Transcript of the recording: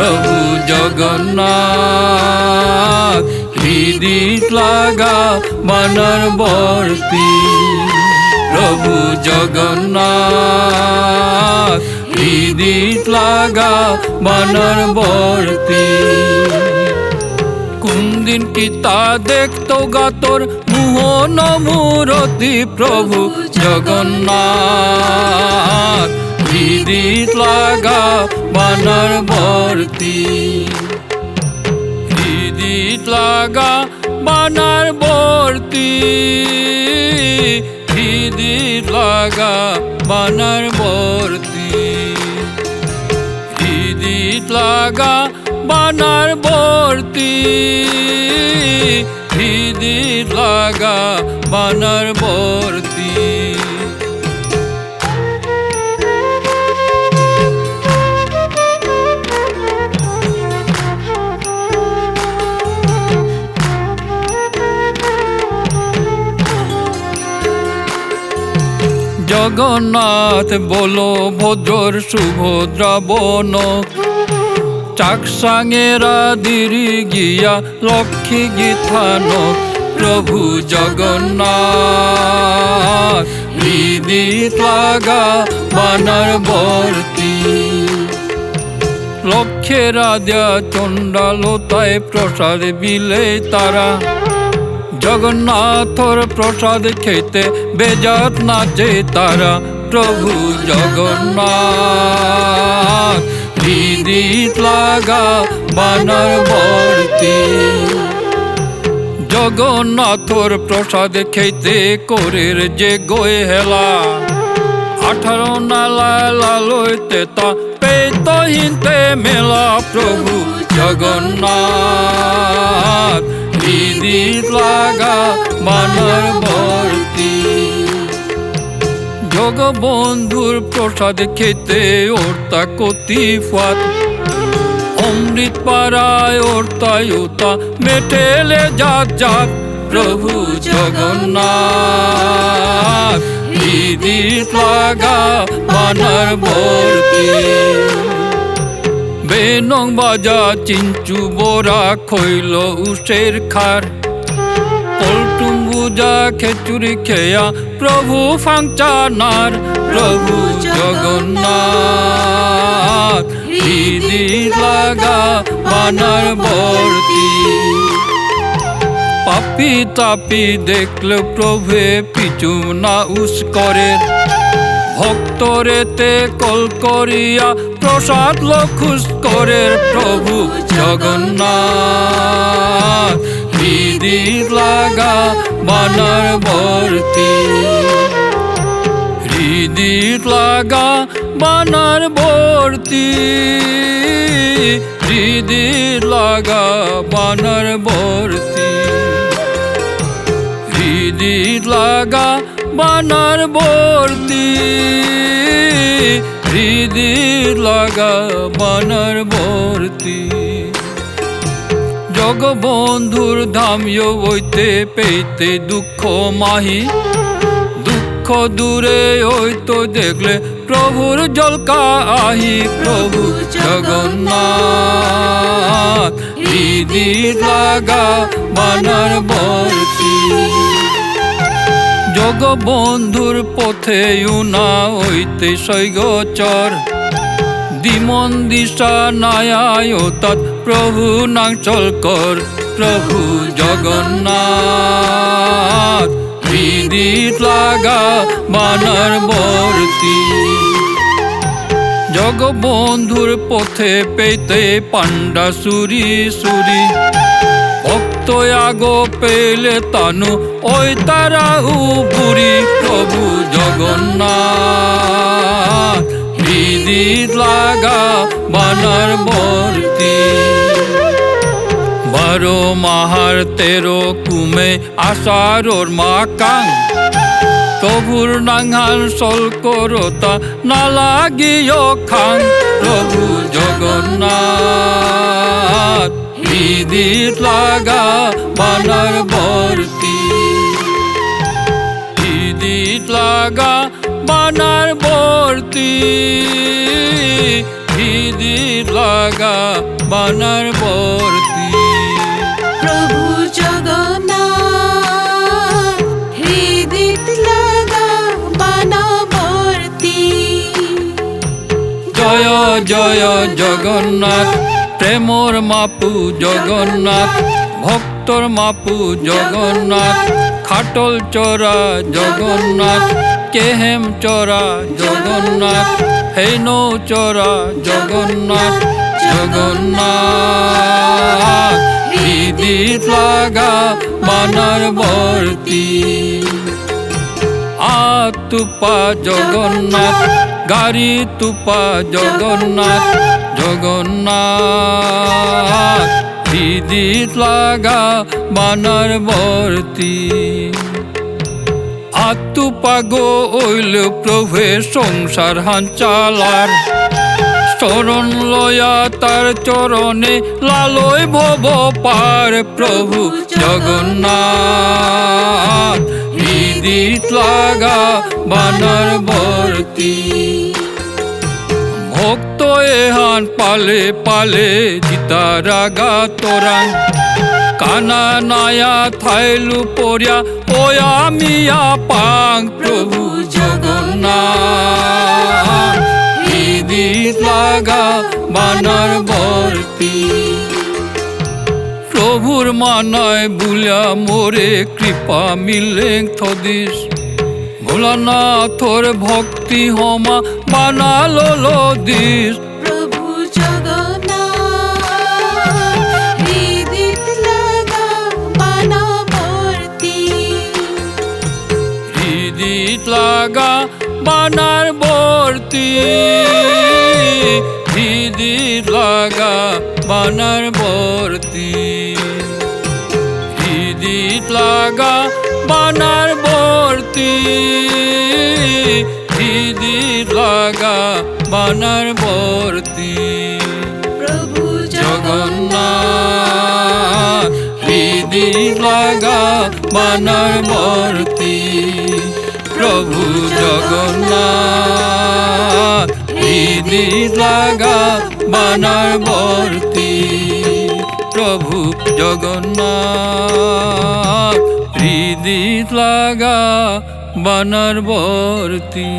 প্রভু জগন্নাথ, হৃদিত লাগা বানর বর্তি। প্রভু জগন্নাথ, হৃদিত লাগা বানর বর্তি। কোন দিন কি তা দেখতো গা তোর মোহন মূরতি। প্রভু জগন্নাথ, হৃদিত লাগা বানর বর্তি। হৃদিত লাগা বানর বর্তি, হৃদিত লাগা বানর বর্তি। হৃদিত লাগা বানর বর্তি, হৃদিত লাগা বানর বর্তি। জগন্নাথ বলো ভদ্রর সুভদ্রা বন, চাকসাঙেরা দিরি গিয়া লক্ষ্মী গীতান। প্রভু জগন্নাথ, হৃদিত লাগা বানর বর্তি। লক্ষ্যেরা দেয়া চণ্ডালতায় প্রসাদ বিলে তারা, জগন্নাথর প্রসাদ খেতে বেজাত নাচে তারা। প্রভু জগন্নাথ, হৃদিত লাগা বানর বর্তি। জগন্নাথর প্রসাদ খেতে করের যে গোয়ে হেলা, 18 নালা লালইতে তা পেতো হিনতে মেলা। প্রভু জগন্নাথ, হৃদিত লাগা বানর বর্তি। জগবন্ধুর প্রসাদ খেতে ওরতা কতি ফাত, অমৃত পাড়ায় ওরতায়ুতা মেটেলে জাত জাত। প্রভু জগন্নাথ, হৃদিত লাগা বানর বর্তি। বেনং বাজা চিঞ্চু বোরা খইল উষের খার, পল্টুম বুজা খেচুরি খেয়া প্রভু ফাংচানার। প্রভু জগন্নাথ, হৃদিত লাগা বানর বর্তি। পাপি তাপি দেখলে প্রভে পিছু না উস করে, ভক্তরেতে কল করিয়া প্রসাদ লখুস করে। প্রভু জগন্নাথ, হৃদিত লাগা বানর বর্তি। হৃদিত লাগা বানর বর্তি, হৃদিত লাগা বানর বর্তি। হৃদিত লাগা বানর বর্তি, হৃদিত লাগা বানর বর্তি। জগবন্ধুর ধামিও হইতে পেইতে দুঃখ মাহি, দুঃখ দূরে হইতো দেখলে প্রভুর জলকা আহি। প্রভু জগন্নাথ, হৃদিত লাগা বানর বর্তি। জগবন্ধুর পথে উনা হইতে সৈগচর, দিমন দিশা নায়ায় তৎ প্রভু নাচল কর। প্রভু জগন্নাথ, হৃদিত লাগা বানর বর্তি। জগবন্ধুর পথে পেতে পাণ্ডা সুরি সুরি, ভক্ত আগো পেলে তানু ওই তারা উপরি। প্রভু জগন্নাথ, হৃদিত লাগা বানর বর্তি। 12 মাহার 13 কুমে আষাঢ়র মাকাং, প্রভুর নাঙ্গাল সল করতা না লাগিও খাং। প্রভু জগন্নাথ, হৃদিত লাগা বানর বর্তি। হৃদিত লাগা বানর বর্তি, হৃদি লাগা বানার বর্তি। প্রভু জগন্নাথ হৃদিত লাগা বানাবর্তি। জয় জয় জগন্নাথ প্রেমর মাপু জগন্নাথ, ভক্তর মাপু জগন্নাথ, খাটল চড়া জগন্নাথ, কেহেম চড়া জগন্নাথ, হেনৌ চড়া জগন্নাথ। জগন্নাথ হৃদি লাগা বানার বর্তি। তুপা জগন্নাথ গাড়ি তুপা জগন্নাথ। জগন্নাথ হৃদি লাগা বানার বর্তি। আতুপা গো ওইল প্রভে সংসার হাঞ্চালার, চরণ লয়া তার চরণে লালয় ভব পার। প্রভু জগন্নাথ হৃদি লাগা বানার বর্তি। ভক্ত এহান পালে পালে জিতারাগা তোরাং, কানা নায়া থাইলু পরিয়া ওয়া মিয়া পাং। প্রভু জগন্নাথ হৃদি লাগা বানার বর্তি। প্রভুর মানায় বুলা মোরে কৃপা মিলে থদিস, ভোলানাথর ভক্তি হমা বানালো দিস। প্রভু জগন্নাথ হৃদিত লাগা বানাবর্তি। হৃদি লাগা বানার বর্তি। হৃদি লাগা বানার বর্তি। হৃদি লাগা বানার বর্তি। হৃদি লাগা বানার বর্তি। প্রভু জগন্নাথ হৃদি লাগা বানার বর্তি। প্রভু জগন্নাথ হৃদি লাগা বানার বর্তি। প্রভু জগন্নাথ হৃদি লাগা বানার বর্তি।